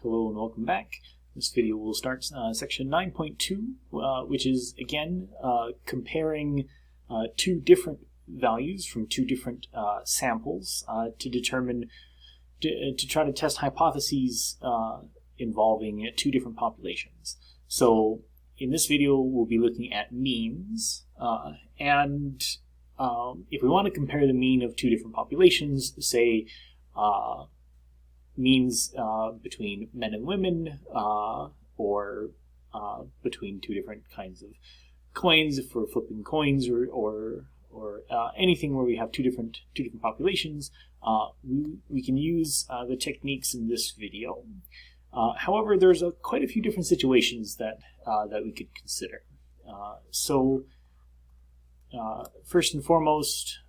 Hello and welcome back. This video will start section 9.2, which is again comparing two different values from two different samples to determine, to try to test hypotheses involving two different populations. So in this video we'll be looking at means, and if we want to compare the mean of two different populations, say means between men and women, or between two different kinds of coins, if we're flipping coins, or anything where we have two different populations, we can use the techniques in this video. However, there's quite a few different situations that we could consider. First and foremost,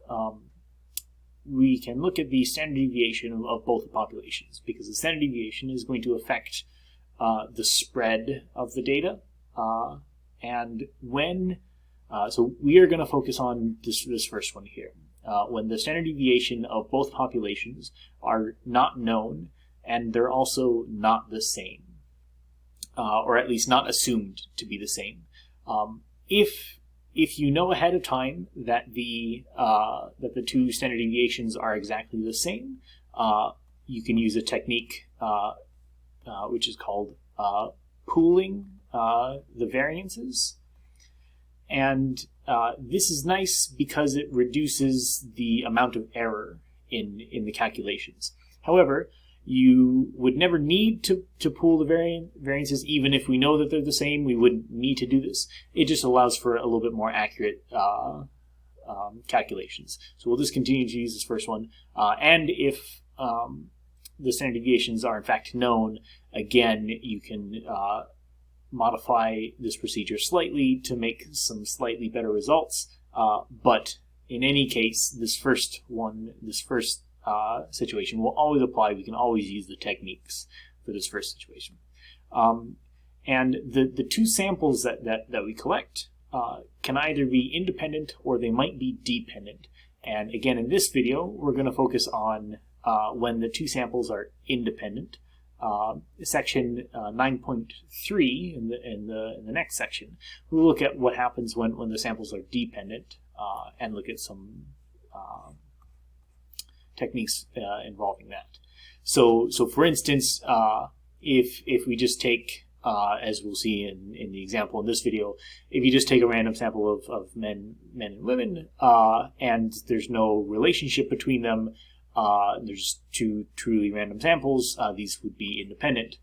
we can look at the standard deviation of both the populations, because the standard deviation is going to affect the spread of the data. And when, so we are going to focus on this first one here. When the standard deviation of both populations are not known, and they're also not the same, or at least not assumed to be the same. If you know ahead of time that the two standard deviations are exactly the same, you can use a technique which is called pooling the variances. And this is nice because it reduces the amount of error in the calculations. However, you would never need to pool the variances. Even if we know that they're the same, we wouldn't need to do this. It just allows for a little bit more accurate calculations. So we'll just continue to use this first one. And if the standard deviations are in fact known, again, you can modify this procedure slightly to make some slightly better results. But in any case, this first situation will always apply. We can always use the techniques for this first situation. And the two samples that we collect can either be independent or they might be dependent. And again, in this video, we're going to focus on when the two samples are independent. Section 9.3 in the next section, we'll look at what happens when the samples are dependent, and look at some techniques involving that. So for instance, if we just take, as we'll see in the example in this video, if you just take a random sample of men and women, and there's no relationship between them, there's two truly random samples, these would be independent.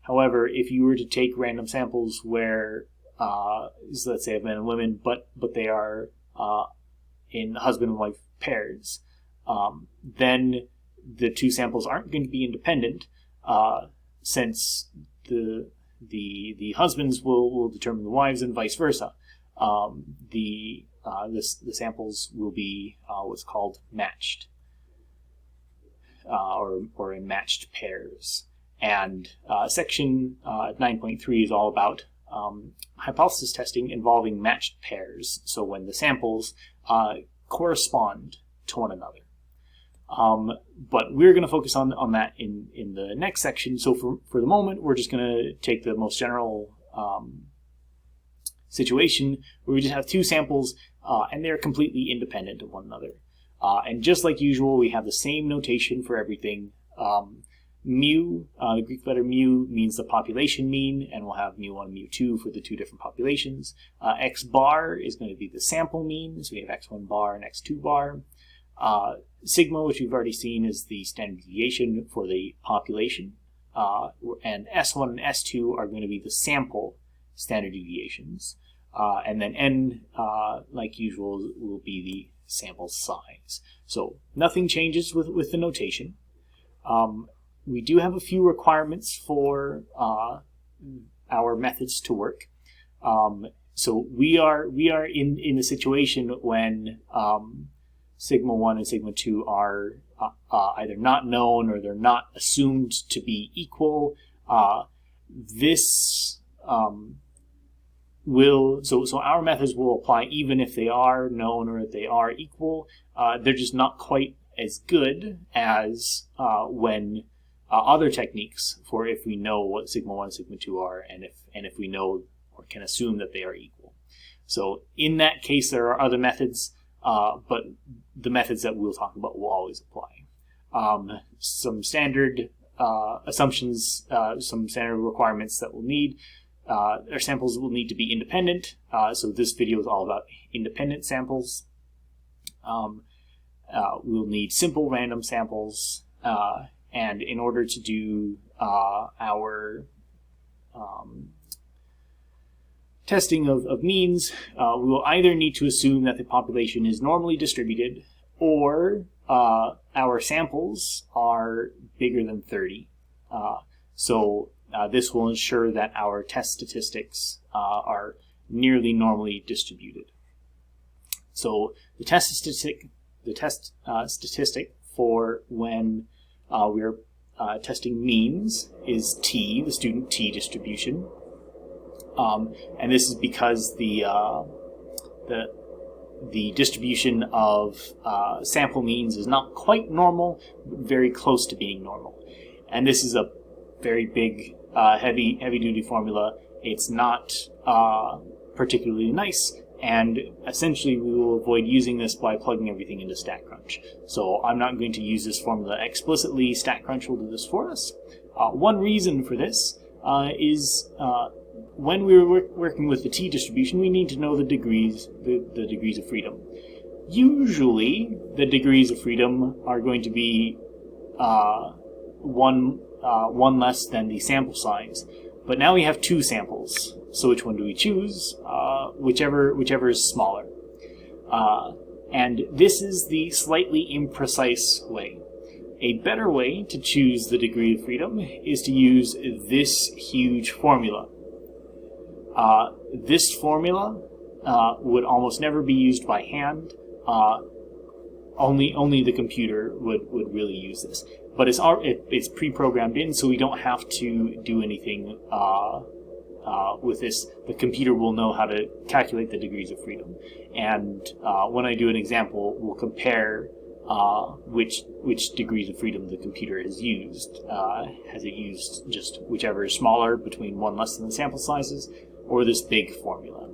However, if you were to take random samples where, so let's say of men and women, but they are in husband and wife pairs, then the two samples aren't going to be independent, since the husbands will determine the wives and vice versa. The samples will be what's called matched, or in matched pairs. And section 9.3 is all about hypothesis testing involving matched pairs. So when the samples correspond to one another. But we're going to focus on that in the next section. So for the moment, we're just going to take the most general situation where we just have two samples, and they're completely independent of one another. And just like usual, we have the same notation for everything. Mu, the Greek letter mu, means the population mean, and we'll have mu1 and mu2 for the two different populations. X bar is going to be the sample mean, so we have x1 bar and x2 bar. Sigma, which we've already seen, is the standard deviation for the population. And S1 and S2 are going to be the sample standard deviations. And then N, like usual, will be the sample size. So nothing changes with the notation. We do have a few requirements for our methods to work. So we are in a situation when sigma 1 and sigma 2 are either not known or they're not assumed to be equal. So our methods will apply even if they are known or if they are equal. They're just not quite as good as when other techniques for if we know what sigma 1 and sigma 2 are, and if we know or can assume that they are equal. So in that case, there are other methods, but the methods that we'll talk about will always apply. Some standard assumptions, some standard requirements that we'll need. Our samples will need to be independent. So this video is all about independent samples. We'll need simple random samples. And in order to do our testing of means, we will either need to assume that the population is normally distributed, or our samples are bigger than 30. So this will ensure that our test statistics are nearly normally distributed. So the test statistic for when we're testing means is T, the student T distribution. And this is because the distribution of sample means is not quite normal, but very close to being normal. And this is a very big, heavy-duty formula. It's not particularly nice, and essentially we will avoid using this by plugging everything into StatCrunch. So I'm not going to use this formula explicitly. StatCrunch will do this for us. One reason for this is when we're working with the T distribution, we need to know the degrees of freedom. Usually, the degrees of freedom are going to be one less than the sample size. But now we have two samples. So which one do we choose? Whichever is smaller. And this is the slightly imprecise way. A better way to choose the degree of freedom is to use this huge formula. This formula would almost never be used by hand. Only the computer would really use this. But it's pre-programmed in, so we don't have to do anything with this. The computer will know how to calculate the degrees of freedom. And when I do an example, we'll compare which degrees of freedom the computer has used. Has it used just whichever is smaller between one less than the sample sizes, or this big formula?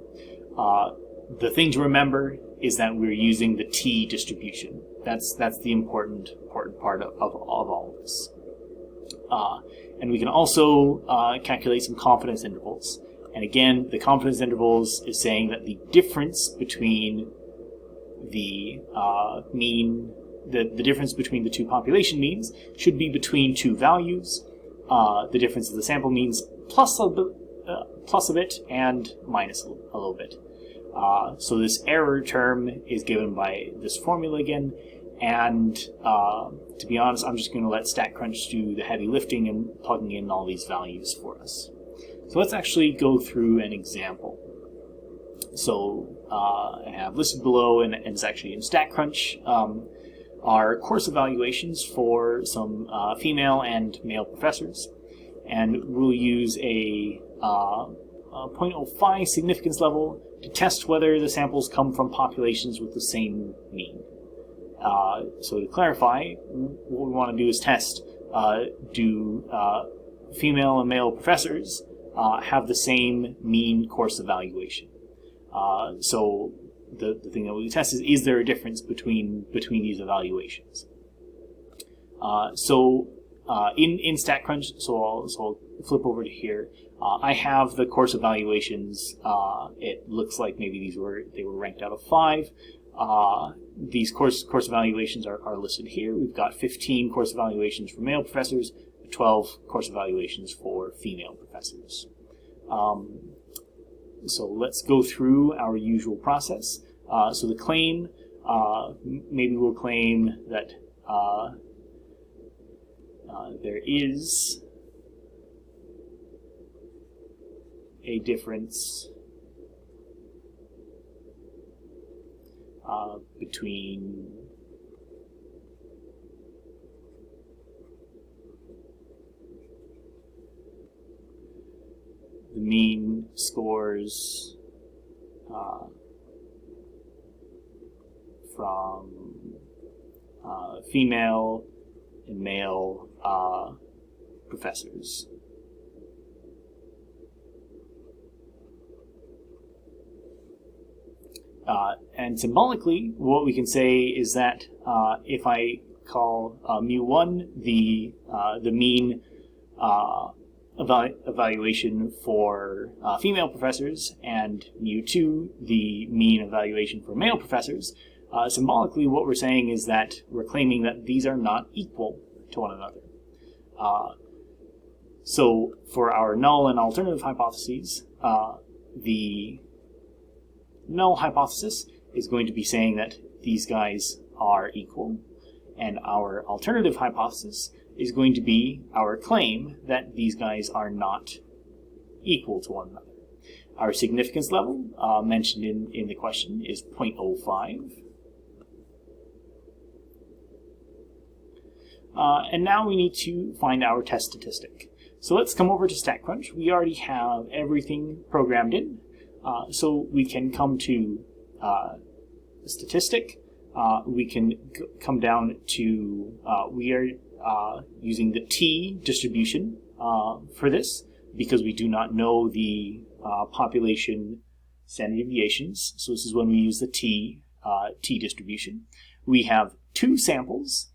The thing to remember is that we're using the T distribution. That's the important part of all of this. And we can also calculate some confidence intervals. And again, the confidence intervals is saying that the difference between the the difference between the two population means should be between two values. The difference of the sample means plus a bit and minus a little bit. So this error term is given by this formula again, and to be honest, I'm just going to let StatCrunch do the heavy lifting and plugging in all these values for us. So let's actually go through an example. So I have listed below, and it's actually in StatCrunch, are course evaluations for some female and male professors, and we'll use a 0.05 significance level to test whether the samples come from populations with the same mean. So to clarify, what we want to do is test, do female and male professors have the same mean course evaluation? So the thing that we test is there a difference between these evaluations? In StatCrunch, so I'll flip over to here. I have the course evaluations. It looks like maybe they were ranked out of 5. These course evaluations are listed here. We've got 15 course evaluations for male professors, 12 course evaluations for female professors. So let's go through our usual process. So the claim, maybe we'll claim that there is a difference between the mean scores from female and male professors. And symbolically, what we can say is that if I call mu1 the mean evaluation for female professors and mu2 the mean evaluation for male professors, symbolically what we're saying is that we're claiming that these are not equal to one another. So for our null and alternative hypotheses, the null hypothesis is going to be saying that these guys are equal, and our alternative hypothesis is going to be our claim that these guys are not equal to one another. Our significance level, mentioned in the question, is 0.05. And now we need to find our test statistic. So let's come over to StatCrunch. We already have everything programmed in. So we can come to Statistic. We can come down to, we are using the T distribution for this because we do not know the population standard deviations. So this is when we use the T distribution. We have 2 samples,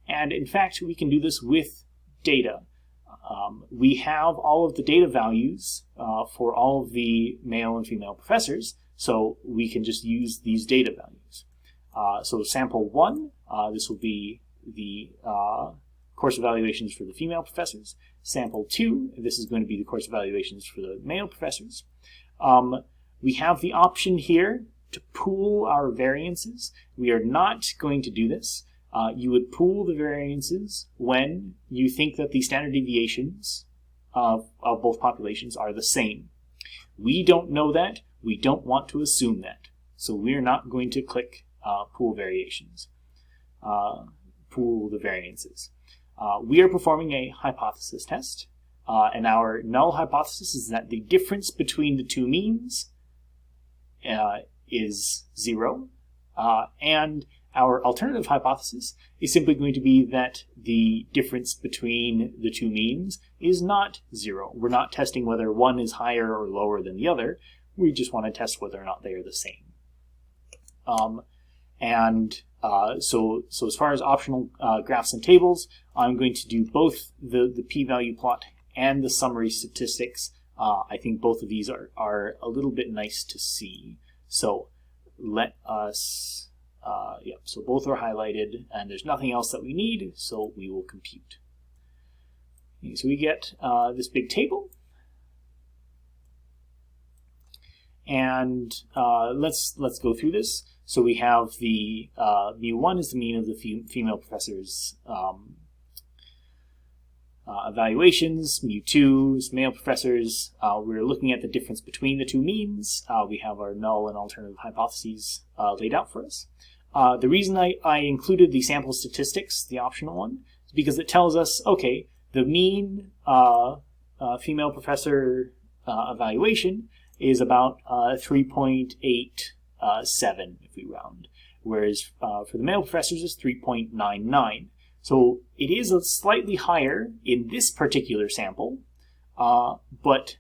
and in fact we can do this with data. We have all of the data values for all of the male and female professors, so we can just use these data values. So sample 1, this will be the course evaluations for the female professors. Sample 2, this is going to be the course evaluations for the male professors. We have the option here to pool our variances. We are not going to do this. You would pool the variances when you think that the standard deviations of both populations are the same. We don't know that. We don't want to assume that. So we're not going to click pool variations, pool the variances. We are performing a hypothesis test, and our null hypothesis is that the difference between the 2 means is 0, and our alternative hypothesis is simply going to be that the difference between the 2 means is not 0. We're not testing whether one is higher or lower than the other. We just want to test whether or not they are the same. So as far as optional graphs and tables, I'm going to do both the p-value plot and the summary statistics. I think both of these are a little bit nice to see. So let us... so both are highlighted, and there's nothing else that we need, so we will compute. Okay, so we get this big table, and let's go through this. So we have the mu1 is the mean of the female professors' evaluations, mu2 is male professors. We're looking at the difference between the 2 means. We have our null and alternative hypotheses laid out for us. The reason I included the sample statistics, the optional one, is because it tells us, okay, the mean female professor evaluation is about 3.87 if we round, whereas for the male professors it's 3.99. So it is a slightly higher in this particular sample, but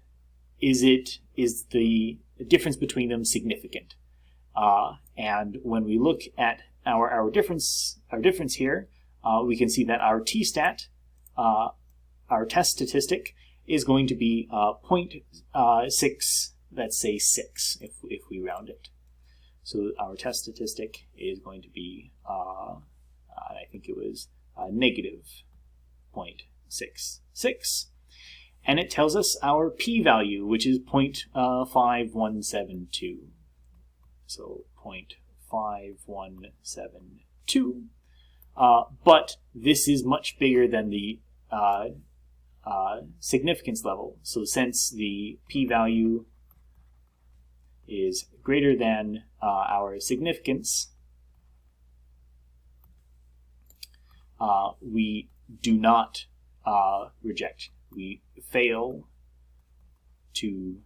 is the difference between them significant? And when we look at our difference here, we can see that our t-stat, our test statistic, is going to be 0.6, let's say 6, if we round it. So our test statistic is going to be, I think it was negative 0.66. And it tells us our p-value, which is 0.5172. So 0.5172. But this is much bigger than the significance level. So since the p-value is greater than our significance, we do not reject. We fail to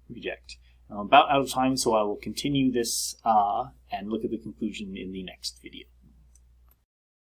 reject. I'm about out of time, so I will continue this and look at the conclusion in the next video.